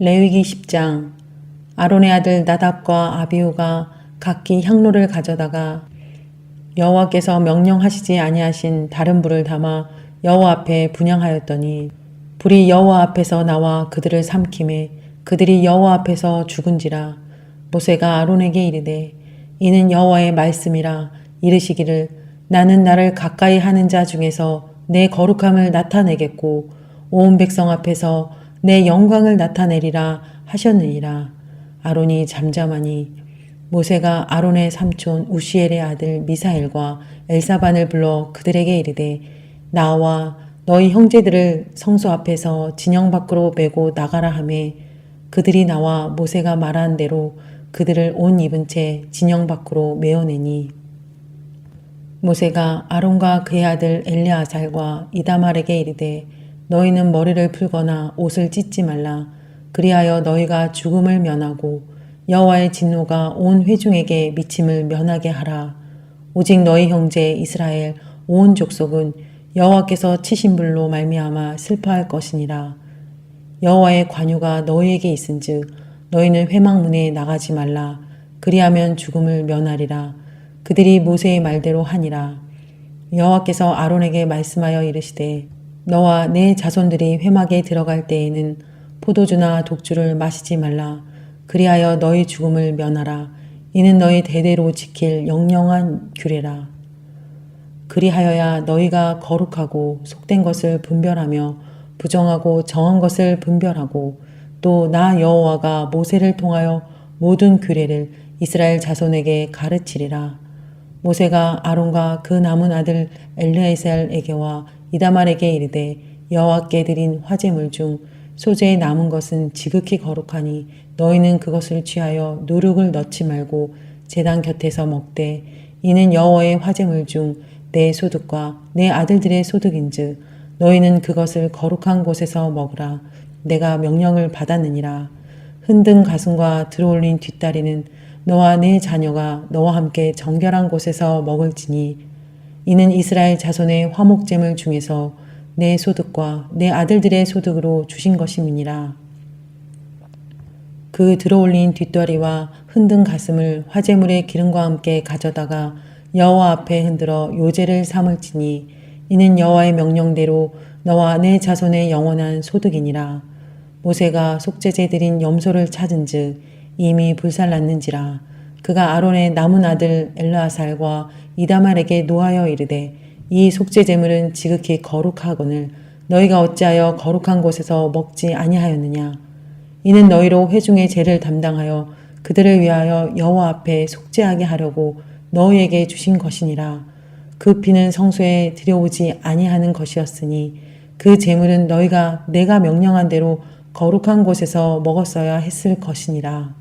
레위기 10장. 아론의 아들 나답과 아비후가 각기 향로를 가져다가 여호와께서 명령하시지 아니하신 다른 불을 담아 여호와 앞에 분향하였더니 불이 여호와 앞에서 나와 그들을 삼키매 그들이 여호와 앞에서 죽은지라. 모세가 아론에게 이르되 이는 여호와의 말씀이라. 이르시기를 나는 나를 가까이 하는 자 중에서 내 거룩함을 나타내겠고 온 백성 앞에서 내 영광을 나타내리라 하셨느니라. 아론이 잠잠하니 모세가 아론의 삼촌 우시엘의 아들 미사엘과 엘사반을 불러 그들에게 이르되 나와 너희 형제들을 성소 앞에서 진영 밖으로 메고 나가라 하매 그들이 나와 모세가 말한 대로 그들을 옷 입은 채 진영 밖으로 메어내니 모세가 아론과 그의 아들 엘르아살과 이다말에게 이르되 너희는 머리를 풀거나 옷을 찢지 말라. 그리하여 너희가 죽음을 면하고 여호와의 진노가 온 회중에게 미침을 면하게 하라. 오직 너희 형제 이스라엘 온 족속은 여호와께서 치신 불로 말미암아 슬퍼할 것이니라. 여호와의 관유가 너희에게 있은즉 너희는 회막문에 나가지 말라. 그리하면 죽음을 면하리라. 그들이 모세의 말대로 하니라. 여호와께서 아론에게 말씀하여 이르시되 너와 내 자손들이 회막에 들어갈 때에는 포도주나 독주를 마시지 말라. 그리하여 너희 죽음을 면하라. 이는 너희 대대로 지킬 영영한 규례라. 그리하여야 너희가 거룩하고 속된 것을 분별하며 부정하고 정한 것을 분별하고 또 나 여호와가 모세를 통하여 모든 규례를 이스라엘 자손에게 가르치리라. 모세가 아론과 그 남은 아들 엘르에셀에게와 이다말에게 이르되 여호와께 드린 화제물 중 소재에 남은 것은 지극히 거룩하니 너희는 그것을 취하여 누룩을 넣지 말고 제단 곁에서 먹되 이는 여호와의 화제물 중 내 소득과 내 아들들의 소득인즉 너희는 그것을 거룩한 곳에서 먹으라. 내가 명령을 받았느니라. 흔든 가슴과 들어올린 뒷다리는 너와 내 자녀가 너와 함께 정결한 곳에서 먹을지니 이는 이스라엘 자손의 화목제물 중에서 내 소득과 내 아들들의 소득으로 주신 것임이니라. 그 들어올린 뒷다리와 흔든 가슴을 화제물의 기름과 함께 가져다가 여호와 앞에 흔들어 요제를 삼을지니 이는 여호와의 명령대로 너와 내 자손의 영원한 소득이니라. 모세가 속죄제 드린 염소를 찾은즉 이미 불살랐는지라. 그가 아론의 남은 아들 엘르아살과 이다말에게 노하여 이르되 이 속죄제물은 지극히 거룩하거늘 너희가 어찌하여 거룩한 곳에서 먹지 아니하였느냐. 이는 너희로 회중의 죄를 담당하여 그들을 위하여 여호와 앞에 속죄하게 하려고 너희에게 주신 것이니라. 그 피는 성소에 들여오지 아니하는 것이었으니 그 제물은 너희가 내가 명령한 대로 거룩한 곳에서 먹었어야 했을 것이니라.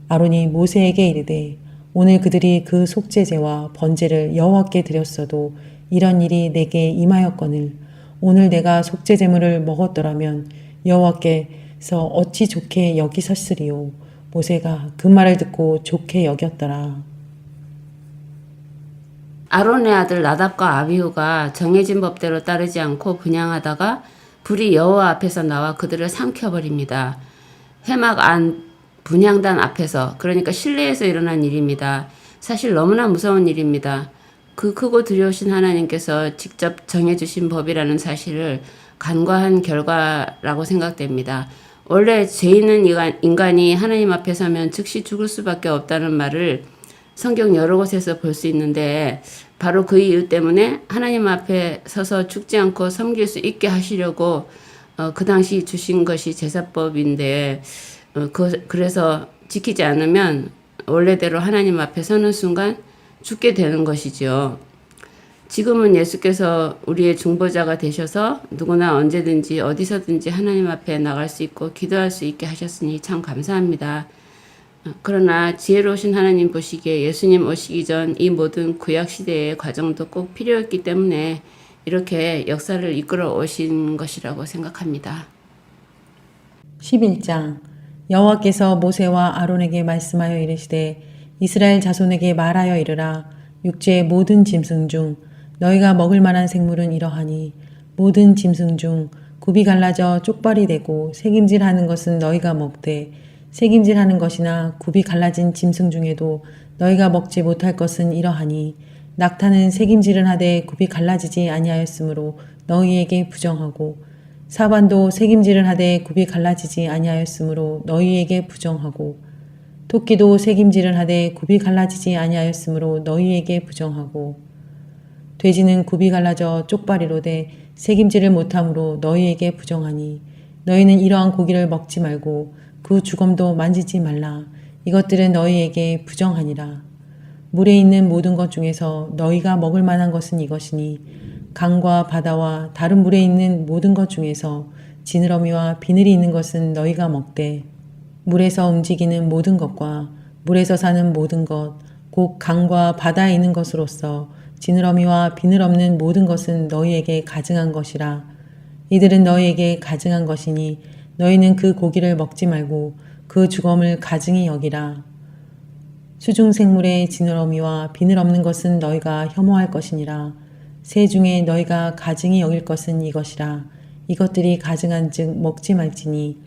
아론이 모세에게 이르되 오늘 그들이 그 속죄제와 번제를 여호와께 드렸어도 이런 일이 내게 임하였거늘 오늘 내가 속죄제물을 먹었더라면 여호와께서 어찌 좋게 여기셨으리요. 모세가 그 말을 듣고 좋게 여겼더라. 아론의 아들 나답과 아비후가 정해진 법대로 따르지 않고 분향하다가 불이 여호와 앞에서 나와 그들을 삼켜버립니다. 회막 안 분향단 앞에서, 그러니까 실내에서 일어난 일입니다. 사실 너무나 무서운 일입니다. 그 크고 두려우신 하나님께서 직접 정해주신 법이라는 사실을 간과한 결과라고 생각됩니다. 원래 죄 있는 인간이 하나님 앞에 서면 즉시 죽을 수밖에 없다는 말을 성경 여러 곳에서 볼 수 있는데 바로 그 이유 때문에 하나님 앞에 서서 죽지 않고 섬길 수 있게 하시려고 그 당시 주신 것이 제사법인데 그래서 지키지 않으면 원래대로 하나님 앞에 서는 순간 죽게 되는 것이죠. 지금은 예수께서 우리의 중보자가 되셔서 누구나 언제든지 어디서든지 하나님 앞에 나갈 수 있고 기도할 수 있게 하셨으니 참 감사합니다. 그러나 지혜로우신 하나님 보시기에 예수님 오시기 전 이 모든 구약시대의 과정도 꼭 필요했기 때문에 이렇게 역사를 이끌어 오신 것이라고 생각합니다. 11장. 여호와께서 모세와 아론에게 말씀하여 이르시되 이스라엘 자손에게 말하여 이르라. 육지의 모든 짐승 중 너희가 먹을 만한 생물은 이러하니 모든 짐승 중 굽이 갈라져 쪽발이 되고 새김질하는 것은 너희가 먹되 새김질하는 것이나 굽이 갈라진 짐승 중에도 너희가 먹지 못할 것은 이러하니 낙타는 새김질은 하되 굽이 갈라지지 아니하였으므로 너희에게 부정하고 사반도 새김질은 하되 굽이 갈라지지 아니하였으므로 너희에게 부정하고 토끼도 새김질은 하되 굽이 갈라지지 아니하였으므로 너희에게 부정하고 돼지는 굽이 갈라져 쪽발이로되 새김질을 못함으로 너희에게 부정하니 너희는 이러한 고기를 먹지 말고 그 주검도 만지지 말라. 이것들은 너희에게 부정하니라. 물에 있는 모든 것 중에서 너희가 먹을 만한 것은 이것이니 강과 바다와 다른 물에 있는 모든 것 중에서 지느러미와 비늘이 있는 것은 너희가 먹되 물에서 움직이는 모든 것과 물에서 사는 모든 것 곧 강과 바다에 있는 것으로서 지느러미와 비늘 없는 모든 것은 너희에게 가증한 것이라. 이들은 너희에게 가증한 것이니 너희는 그 고기를 먹지 말고 그 주검을 가증히 여기라. 수중생물의 지느러미와 비늘 없는 것은 너희가 혐오할 것이니라. 새 중에 너희가 가증히 여길 것은 이것이라. 이것들이 가증한 즉 먹지 말지니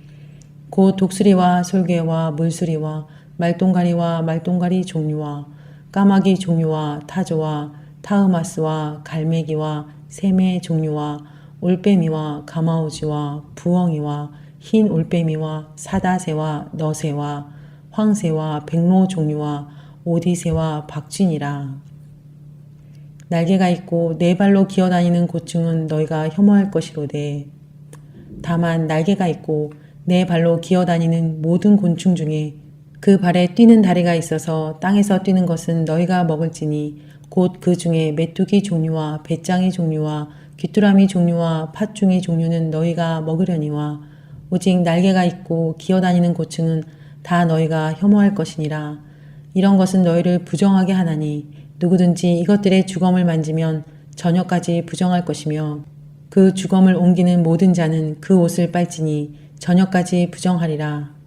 곧 독수리와 솔개와 물수리와 말똥가리와 말똥가리 종류와 까마귀 종류와 타조와 타흐마스와 갈매기와 샘의 종류와 올빼미와 가마오지와 부엉이와 흰 올빼미와 사다새와 너새와 황새와 백로 종류와 오디새와 박쥐니라. 날개가 있고 네 발로 기어다니는 곤충은 너희가 혐오할 것이로되 다만 날개가 있고 네 발로 기어다니는 모든 곤충 중에 그 발에 뛰는 다리가 있어서 땅에서 뛰는 것은 너희가 먹을지니 곧 그 중에 메뚜기 종류와 배짱이 종류와 귀뚜라미 종류와 팥중이 종류는 너희가 먹으려니와 오직 날개가 있고 기어다니는 곤충은 다 너희가 혐오할 것이니라. 이런 것은 너희를 부정하게 하나니 누구든지 이것들의 주검을 만지면 저녁까지 부정할 것이며 그 주검을 옮기는 모든 자는 그 옷을 빨지니 저녁까지 부정하리라.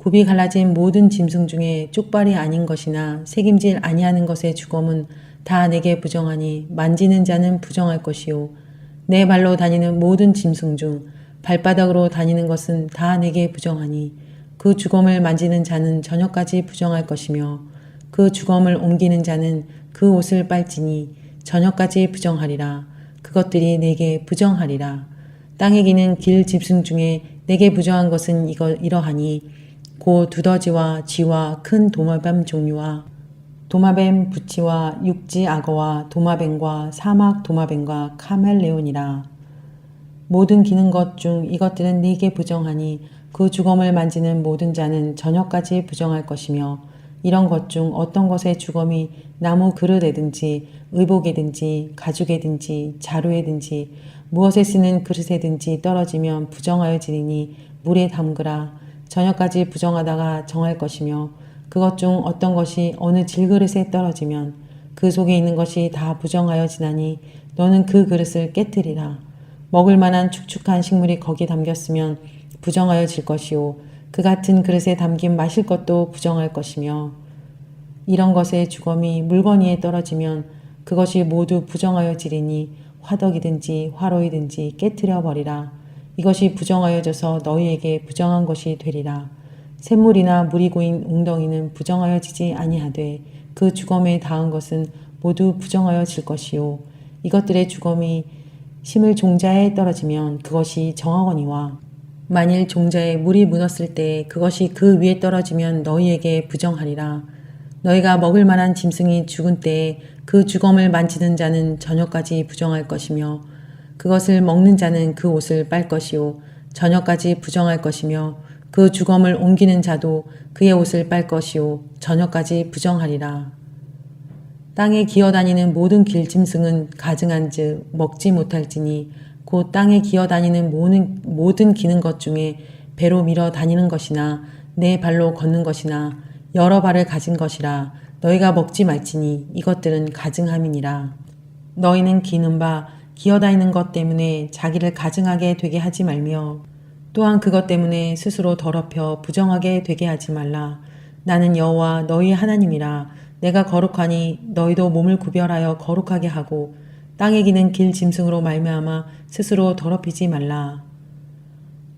굽이 갈라진 모든 짐승 중에 쪽발이 아닌 것이나 새김질 아니하는 것의 주검은 다 내게 부정하니 만지는 자는 부정할 것이요 내 발로 다니는 모든 짐승 중 발바닥으로 다니는 것은 다 내게 부정하니 그 주검을 만지는 자는 저녁까지 부정할 것이며 그 주검을 옮기는 자는 그 옷을 빨지니 저녁까지 부정하리라. 그것들이 내게 부정하리라. 땅에 기는 길 짐승 중에 내게 부정한 것은 이러하니 고 두더지와 쥐와 큰 도마뱀 종류와 도마뱀 부치와 육지 악어와 도마뱀과 사막 도마뱀과 카멜레온이라. 모든 기는 것 중 이것들은 네게 부정하니 그 주검을 만지는 모든 자는 저녁까지 부정할 것이며 이런 것 중 어떤 것의 주검이 나무 그릇에든지 의복에든지 가죽에든지 자루에든지 무엇에 쓰는 그릇에든지 떨어지면 부정하여지리니 물에 담그라. 저녁까지 부정하다가 정할 것이며 그것 중 어떤 것이 어느 질그릇에 떨어지면 그 속에 있는 것이 다 부정하여 지나니 너는 그 그릇을 깨뜨리라. 먹을 만한 축축한 식물이 거기 담겼으면 부정하여 질 것이요 그 같은 그릇에 담긴 마실 것도 부정할 것이며 이런 것의 주검이 물건 위에 떨어지면 그것이 모두 부정하여 지리니 화덕이든지 화로이든지 깨뜨려 버리라. 이것이 부정하여져서 너희에게 부정한 것이 되리라. 샘물이나 물이 고인 웅덩이는 부정하여지지 아니하되 그 주검에 닿은 것은 모두 부정하여질 것이요 이것들의 주검이 심을 종자에 떨어지면 그것이 정하거니와 만일 종자에 물이 묻었을 때 그것이 그 위에 떨어지면 너희에게 부정하리라. 너희가 먹을 만한 짐승이 죽은 때에 그 주검을 만지는 자는 저녁까지 부정할 것이며 그것을 먹는 자는 그 옷을 빨 것이요 저녁까지 부정할 것이며 그 주검을 옮기는 자도 그의 옷을 빨 것이요 저녁까지 부정하리라. 땅에 기어다니는 모든 길짐승은 가증한즉 먹지 못할지니 곧 땅에 기어다니는 모든 기는 것 중에 배로 밀어 다니는 것이나 네 발로 걷는 것이나 여러 발을 가진 것이라. 너희가 먹지 말지니 이것들은 가증함이니라. 너희는 기는 바 기어다니는 것 때문에 자기를 가증하게 되게 하지 말며 또한 그것 때문에 스스로 더럽혀 부정하게 되게 하지 말라. 나는 여호와 너희 하나님이라. 내가 거룩하니 너희도 몸을 구별하여 거룩하게 하고 땅에 기는 길 짐승으로 말미암아 스스로 더럽히지 말라.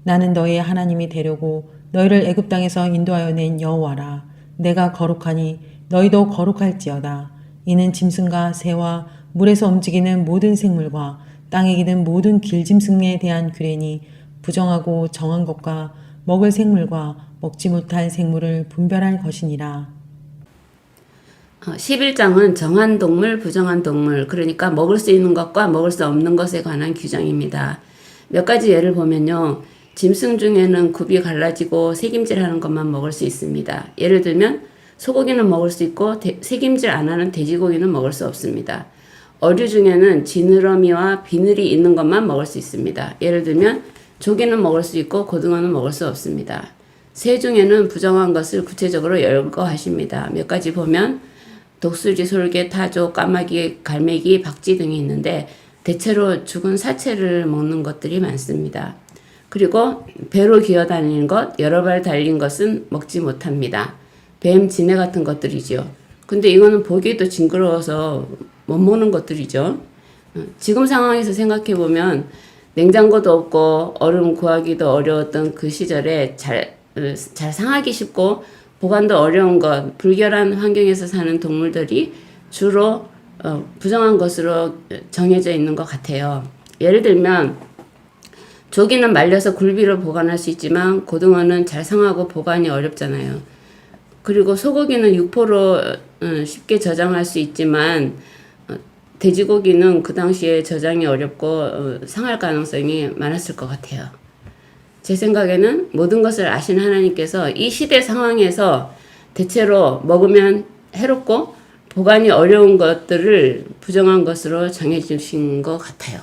나는 너희의 하나님이 되려고 너희를 애굽 땅에서 인도하여 낸 여호와라. 내가 거룩하니 너희도 거룩할지어다. 이는 짐승과 새와 물에서 움직이는 모든 생물과 땅에 기는 모든 길짐승에 대한 규례니 부정하고 정한 것과 먹을 생물과 먹지 못할 생물을 분별할 것이니라. 11장은 정한 동물, 부정한 동물, 그러니까 먹을 수 있는 것과 먹을 수 없는 것에 관한 규정입니다. 몇 가지 예를 보면요. 짐승 중에는 굽이 갈라지고 새김질하는 것만 먹을 수 있습니다. 예를 들면 소고기는 먹을 수 있고 새김질 안 하는 돼지고기는 먹을 수 없습니다. 어류 중에는 지느러미와 비늘이 있는 것만 먹을 수 있습니다. 예를 들면 조기는 먹을 수 있고 고등어는 먹을 수 없습니다. 새 중에는 부정한 것을 구체적으로 열거하십니다. 몇 가지 보면 독수리, 솔개, 타조, 까마귀, 갈매기, 박쥐 등이 있는데 대체로 죽은 사체를 먹는 것들이 많습니다. 그리고 배로 기어다니는 것, 여러 발 달린 것은 먹지 못합니다. 뱀, 지네 같은 것들이죠. 근데 이거는 보기에도 징그러워서 못 먹는 것들이죠. 지금 상황에서 생각해보면 냉장고도 없고 얼음 구하기도 어려웠던 그 시절에 잘 상하기 쉽고 보관도 어려운 것, 불결한 환경에서 사는 동물들이 주로 부정한 것으로 정해져 있는 것 같아요. 예를 들면 조기는 말려서 굴비로 보관할 수 있지만 고등어는 잘 상하고 보관이 어렵잖아요. 그리고 소고기는 육포로 쉽게 저장할 수 있지만 돼지고기는 그 당시에 저장이 어렵고 상할 가능성이 많았을 것 같아요. 제 생각에는 모든 것을 아시는 하나님께서 이 시대 상황에서 대체로 먹으면 해롭고 보관이 어려운 것들을 부정한 것으로 정해주신 것 같아요.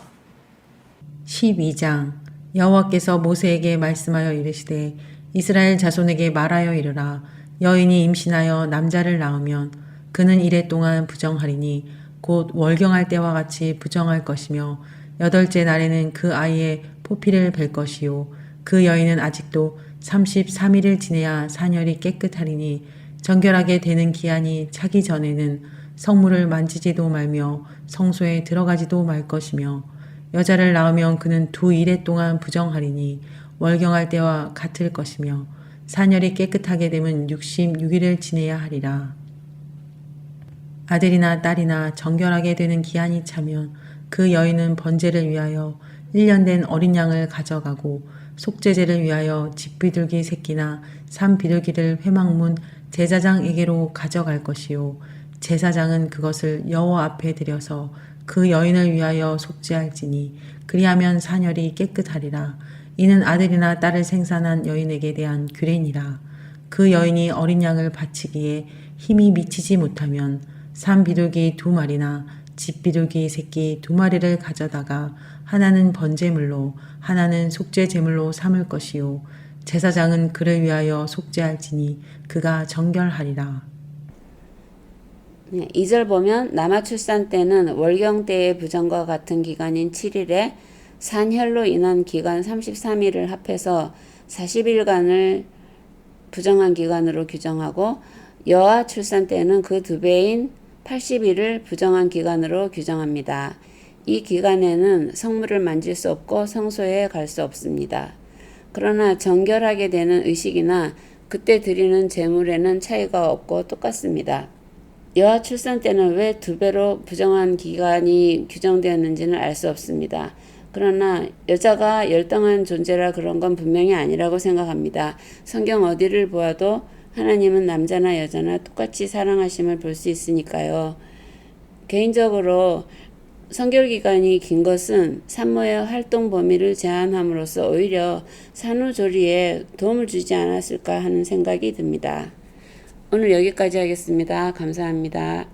12장 여호와께서 모세에게 말씀하여 이르시되 이스라엘 자손에게 말하여 이르라. 여인이 임신하여 남자를 낳으면 그는 이래 동안 부정하리니 곧 월경할 때와 같이 부정할 것이며 8째 날에는 그 아이의 포피를 벨 것이요 그 여인은 아직도 33일을 지내야 사녀리 깨끗하리니 정결하게 되는 기한이 차기 전에는 성물을 만지지도 말며 성소에 들어가지도 말 것이며 여자를 낳으면 그는 2일에 동안 부정하리니 월경할 때와 같을 것이며 사녀리 깨끗하게 되면 66일을 지내야 하리라. 아들이나 딸이나 정결하게 되는 기한이 차면 그 여인은 번제를 위하여 1년 된 어린 양을 가져가고 속죄제를 위하여 집비둘기 새끼나 산비둘기를 회막문 제사장에게로 가져갈 것이요 제사장은 그것을 여호와 앞에 드려서 그 여인을 위하여 속죄할지니 그리하면 사녀리 깨끗하리라. 이는 아들이나 딸을 생산한 여인에게 대한 규례니라. 그 여인이 어린 양을 바치기에 힘이 미치지 못하면 산비둘기 2마리나 집비둘기 새끼 2마리를 가져다가 하나는 번제물로 하나는 속죄제물로 삼을 것이요 제사장은 그를 위하여 속죄할지니 그가 정결하리라. 2절 보면 남아 출산 때는 월경 때의 부정과 같은 기간인 7일에 산혈로 인한 기간 33일을 합해서 40일간을 부정한 기간으로 규정하고 여아 출산 때는 그 2배인 80일을 부정한 기간으로 규정합니다. 이 기간에는 성물을 만질 수 없고 성소에 갈 수 없습니다. 그러나 정결하게 되는 의식이나 그때 드리는 제물에는 차이가 없고 똑같습니다. 여아 출산 때는 왜 2배로 부정한 기간이 규정되었는지는 알 수 없습니다. 그러나 여자가 열등한 존재라 그런 건 분명히 아니라고 생각합니다. 성경 어디를 보아도 하나님은 남자나 여자나 똑같이 사랑하심을 볼 수 있으니까요. 개인적으로 성결기간이 긴 것은 산모의 활동 범위를 제한함으로써 오히려 산후조리에 도움을 주지 않았을까 하는 생각이 듭니다. 오늘 여기까지 하겠습니다. 감사합니다.